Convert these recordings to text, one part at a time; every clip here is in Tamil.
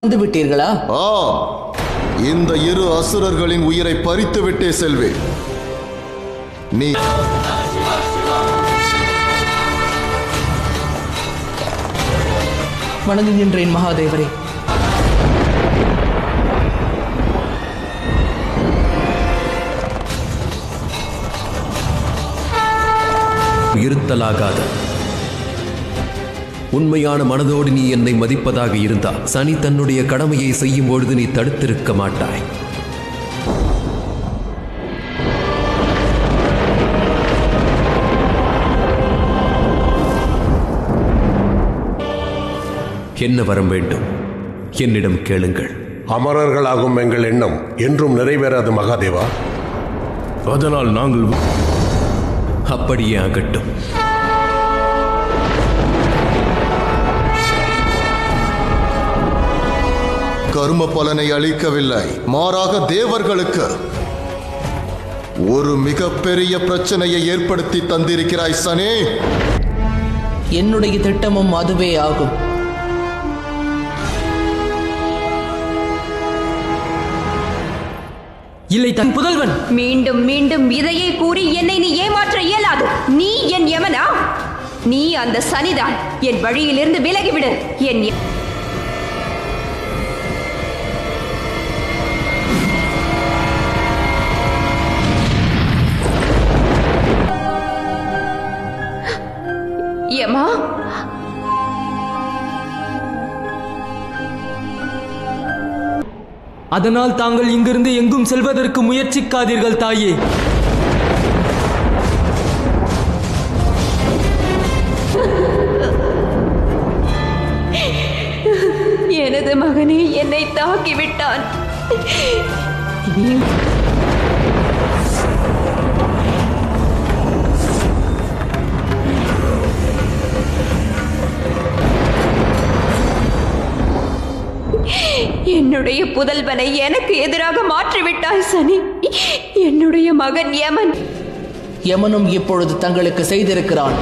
வந்து விட்டீர்களா? இந்த இரு அசுரர்களின் உயிரை பறித்து விட்டே செல்வேன். நீ வணங்குகின்றேன் மகாதேவரே. இருத்தலாகாத உண்மையான மனதோடு நீ என்னை மதிப்பதாக இருந்தால் சனி தன்னுடைய கடமையை செய்யும் பொழுது நீ தடுத்திருக்க மாட்டாய். என்ன வரம் வேண்டும் என்னிடம் கேளுங்கள். அமரர்களாகும் எங்கள் எண்ணம் என்றும் நிறைவேறாது மகாதேவா. அதனால் நாங்கள் அப்படியே ஆகட்டும். கர்ம பலனை அளிக்கவில்லை, மாறாக தேவர்களுக்கு ஒரு மிகப்பெரிய பிரச்சனையை ஏற்படுத்தி தந்திருக்கிறாய் சனே. என்னுடைய திட்டமும் அதுவே ஆகும். இல்லை தன் புதல்வன். மீண்டும் மீண்டும் இதையே கூறி என்னை நீ ஏமாற்ற இயலாது. நீ என் யமனா? நீ அந்த சனிதான். என் வழியிலிருந்து விலகிவிடு. என் யமா, அதனால் தாங்கள் இங்கிருந்து எங்கும் செல்வதற்கு முயற்சிக்காதீர்கள் தாயே. எனது மகனே என்னை தாக்கிவிட்டான். என்னுடைய புதல்வனை எனக்கு எதிராக மாற்றிவிட்டாய் சனி. என்னுடைய மகன் யமன். யமனும் இப்பொழுது தங்களுக்கு செய்திருக்கிறான்.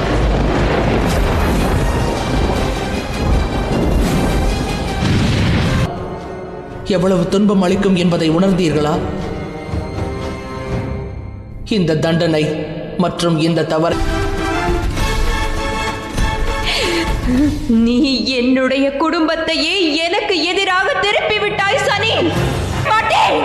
எவ்வளவு துன்பம் அளிக்கும் என்பதை உணர்ந்தீர்களா? இந்த தண்டனை மற்றும் இந்த தவறு நீ என்னுடைய குடும்பத்தையே எனக்கு எதிராக திருப்பி விட்டாய் சனி. மாட்டேன்.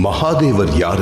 மகாதேவர் யார்?